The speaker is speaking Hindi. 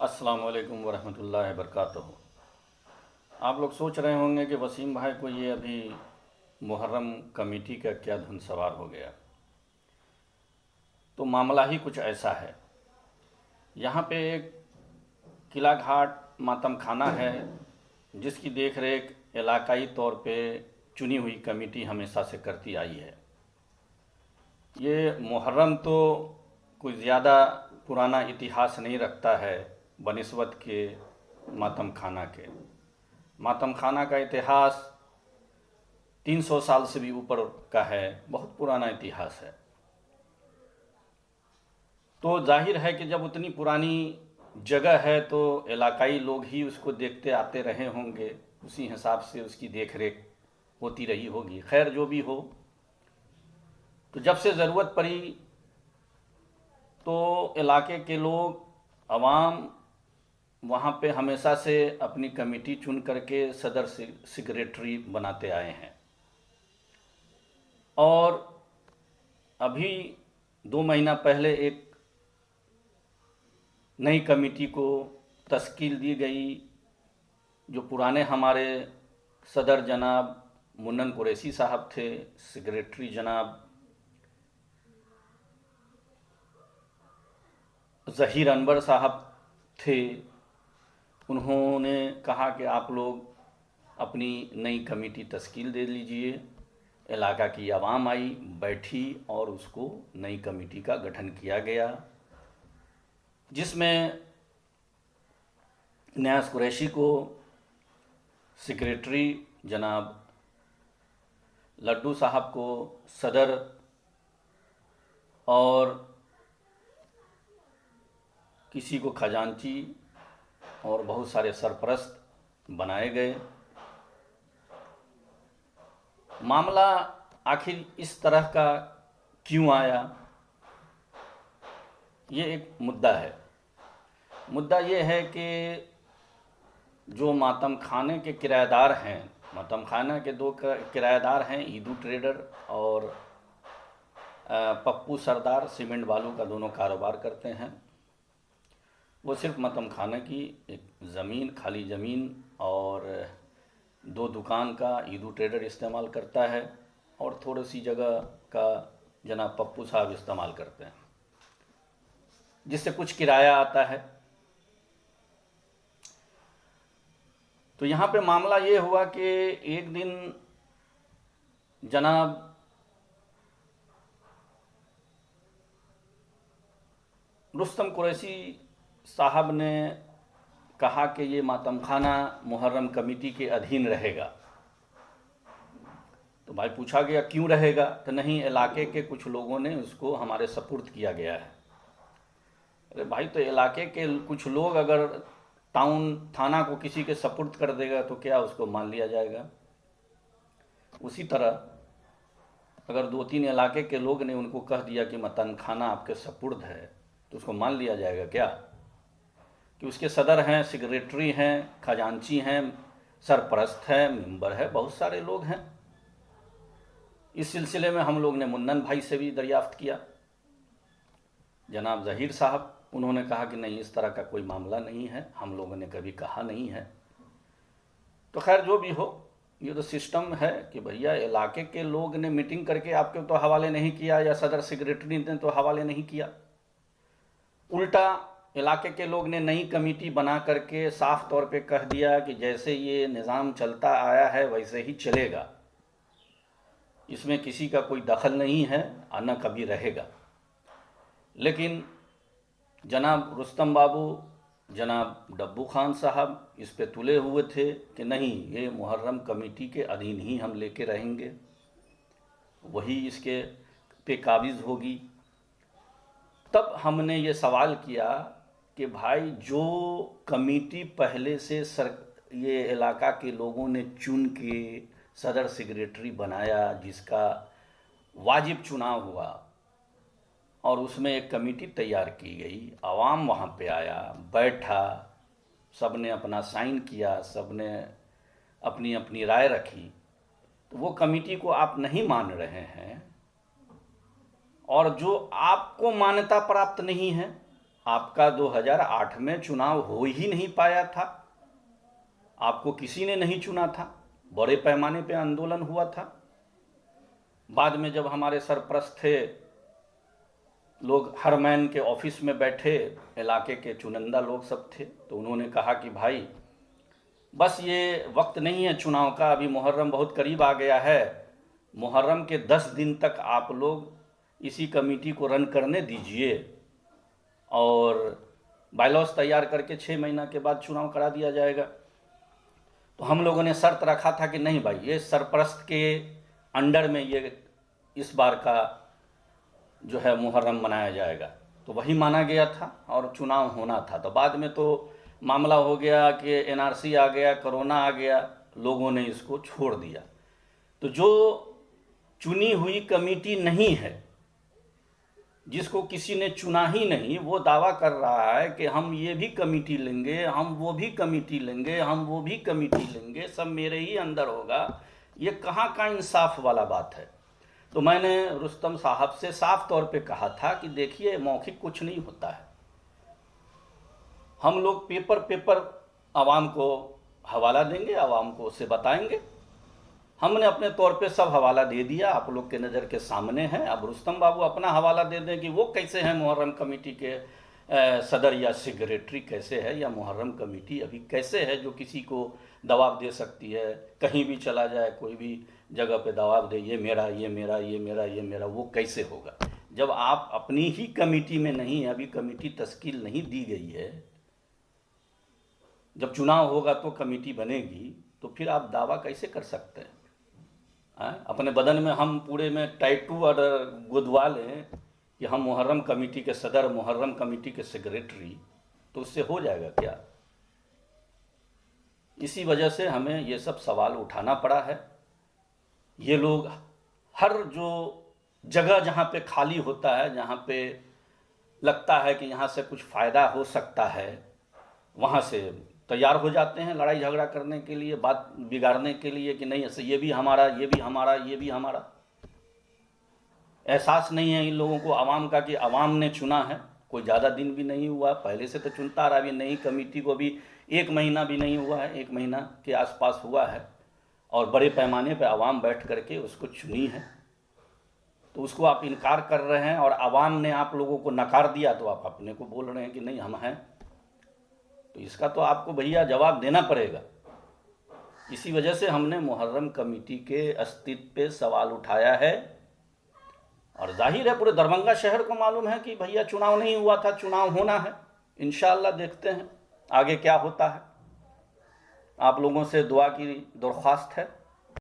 अस्सलाम वालेकुम वरहमतुल्लाहि वबरकातुहू। आप लोग सोच रहे होंगे कि वसीम भाई को ये अभी मुहर्रम कमेटी का क्या धुन सवार हो गया। तो मामला ही कुछ ऐसा है। यहाँ पे एक किला घाट मातम खाना है जिसकी देख रेख इलाकाई तौर पे चुनी हुई कमेटी हमेशा से करती आई है। ये मुहर्रम तो कोई ज़्यादा पुराना इतिहास नहीं रखता है बनिस्बत के मातम खाना के। मातम खाना का इतिहास 300 साल से भी ऊपर का है, बहुत पुराना इतिहास है। तो जाहिर है कि जब उतनी पुरानी जगह है तो इलाकाई लोग ही उसको देखते आते रहे होंगे, उसी हिसाब से उसकी देख रेख होती रही होगी। खैर जो भी हो, तो जब से ज़रूरत पड़ी तो इलाके के लोग, अवाम वहाँ पे हमेशा से अपनी कमेटी चुन करके सदर सेक्रेटरी बनाते आए हैं। और अभी 2 महीना पहले एक नई कमेटी को तश्कील दी गई। जो पुराने हमारे सदर जनाब मुन्नन कुरैशी साहब थे, सेक्रेटरी जनाब ज़हीर अनवर साहब थे, उन्होंने कहा कि आप लोग अपनी नई कमेटी तश्कील दे लीजिए। इलाका की आवाम आई, बैठी और उसको नई कमेटी का गठन किया गया, जिसमें न्यास कुरैशी को सेक्रेटरी, जनाब लड्डू साहब को सदर, और किसी को खजांची और बहुत सारे सरपरस्त बनाए गए। मामला आखिर इस तरह का क्यों आया, ये एक मुद्दा है। मुद्दा ये है कि जो मातम खाने के किराएदार हैं, मातम खाना के 2 किराएदार हैं, ईदू ट्रेडर और पप्पू सरदार, सीमेंट बालू का दोनों कारोबार करते हैं। वो सिर्फ मातम खाना की एक ज़मीन, खाली ज़मीन और 2 दुकान का ईदू ट्रेडर इस्तेमाल करता है और थोड़ी सी जगह का जनाब पप्पू साहब इस्तेमाल करते हैं, जिससे कुछ किराया आता है। तो यहाँ पे मामला ये हुआ कि एक दिन जनाब रुस्तम कुरैशी साहब ने कहा कि ये मातम खाना मुहर्रम कमेटी के अधीन रहेगा। तो भाई पूछा गया क्यों रहेगा, तो नहीं, इलाके के कुछ लोगों ने उसको हमारे सपुर्द किया गया है। अरे भाई, तो इलाके के कुछ लोग अगर टाउन थाना को किसी के सपुर्द कर देगा तो क्या उसको मान लिया जाएगा? उसी तरह अगर 2-3 इलाके के लोग ने उनको कह दिया कि मतन खाना आपके सपुर्द है तो उसको मान लिया जाएगा क्या? कि उसके सदर हैं, सेक्रेटरी हैं, खजांची हैं, सरपरस्त हैं, मेंबर है, बहुत सारे लोग हैं। इस सिलसिले में हम लोग ने मुन्नन भाई से भी दरियाफ्त किया। जनाब ज़हीर साहब, उन्होंने कहा कि नहीं, इस तरह का कोई मामला नहीं है, हम लोगों ने कभी कहा नहीं है। तो खैर जो भी हो, ये तो सिस्टम है कि भैया इलाके के लोग ने मीटिंग करके आपके तो हवाले नहीं किया, या सदर सेक्रेटरी ने तो हवाले नहीं किया। उल्टा इलाके के लोग ने नई कमेटी बना करके साफ तौर पे कह दिया कि जैसे ये निज़ाम चलता आया है वैसे ही चलेगा, इसमें किसी का कोई दखल नहीं है और न कभी रहेगा। लेकिन जनाब रुस्तम बाबू, जनाब डब्बू खान साहब इस पे तुले हुए थे कि नहीं, ये मुहर्रम कमेटी के अधीन ही हम लेके रहेंगे, वही इसके पे काबिज़ होगी। तब हमने ये सवाल किया कि भाई, जो कमेटी पहले से ये इलाका के लोगों ने चुन के सदर सेक्रेटरी बनाया, जिसका वाजिब चुनाव हुआ और उसमें एक कमेटी तैयार की गई, आवाम वहाँ पे आया, बैठा, सब ने अपना साइन किया, सब ने अपनी अपनी राय रखी, तो वो कमेटी को आप नहीं मान रहे हैं और जो आपको मान्यता प्राप्त नहीं है आपका 2008 में चुनाव हो ही नहीं पाया था, आपको किसी ने नहीं चुना था, बड़े पैमाने पे आंदोलन हुआ था। बाद में जब हमारे सरपरस्त थे लोग, हरमैन के ऑफिस में बैठे, इलाके के चुनिंदा लोग सब थे, तो उन्होंने कहा कि भाई बस ये वक्त नहीं है चुनाव का, अभी मुहर्रम बहुत करीब आ गया है, मुहर्रम के 10 दिन तक आप लोग इसी कमेटी को रन करने दीजिए और बायलॉस तैयार करके 6 महीना के बाद चुनाव करा दिया जाएगा। तो हम लोगों ने शर्त रखा था कि नहीं भाई, ये सरपरस्त के अंडर में ये इस बार का जो है मुहर्रम मनाया जाएगा, तो वही माना गया था और चुनाव होना था। तो बाद में तो मामला हो गया कि एनआरसी आ गया, कोरोना आ गया, लोगों ने इसको छोड़ दिया। तो जो चुनी हुई कमेटी नहीं है, जिसको किसी ने चुना ही नहीं, वो दावा कर रहा है कि हम ये भी कमेटी लेंगे, हम वो भी कमेटी लेंगे, हम वो भी कमेटी लेंगे, सब मेरे ही अंदर होगा। ये कहाँ का इंसाफ वाला बात है। तो मैंने रुस्तम साहब से साफ तौर पे कहा था कि देखिए, मौखिक कुछ नहीं होता है, हम लोग पेपर आवाम को हवाला देंगे, आवाम को उससे बताएंगे। हमने अपने तौर पे सब हवाला दे दिया, आप लोग के नज़र के सामने है। अब रुस्तम बाबू अपना हवाला दे दें कि वो कैसे हैं मुहर्रम कमेटी के सदर या सेक्रेटरी कैसे है, या मुहर्रम कमेटी अभी कैसे है जो किसी को दबाव दे सकती है, कहीं भी चला जाए, कोई भी जगह पे दबाव दे, ये मेरा, ये मेरा, ये मेरा, ये मेरा, वो कैसे होगा जब आप अपनी ही कमेटी में नहीं है, अभी कमेटी तश्कील नहीं दी गई है। जब चुनाव होगा तो कमेटी बनेगी, तो फिर आप दावा कैसे कर सकते हैं? अपने बदन में हम पूरे में टैटू और गुदवा लें कि हम मुहर्रम कमेटी के सदर, मुहर्रम कमेटी के सेक्रेटरी, तो उससे हो जाएगा क्या? इसी वजह से हमें ये सब सवाल उठाना पड़ा है। ये लोग हर जो जगह जहाँ पे खाली होता है, जहाँ पे लगता है कि यहाँ से कुछ फ़ायदा हो सकता है, वहाँ से तैयार हो जाते हैं लड़ाई झगड़ा करने के लिए, बात बिगाड़ने के लिए कि नहीं ऐसे, ये भी हमारा, ये भी हमारा, ये भी हमारा। एहसास नहीं है इन लोगों को आवाम का कि आवाम ने चुना है। कोई ज़्यादा दिन भी नहीं हुआ, पहले से तो चुनता रहा, अभी नई कमेटी को भी 1 महीना भी नहीं हुआ है, 1 महीना के आसपास हुआ है, और बड़े पैमाने पर आवाम बैठ करके उसको चुनी है। तो उसको आप इनकार कर रहे हैं और आवाम ने आप लोगों को नकार दिया, तो आप अपने को बोल रहे हैं कि नहीं हम हैं। तो इसका तो आपको भैया जवाब देना पड़ेगा। इसी वजह से हमने मुहर्रम कमेटी के अस्तित्व पे सवाल उठाया है। और जाहिर है पूरे दरभंगा शहर को मालूम है कि भैया चुनाव नहीं हुआ था, चुनाव होना है। इंशाअल्लाह देखते हैं आगे क्या होता है। आप लोगों से दुआ की दरख्वास्त है।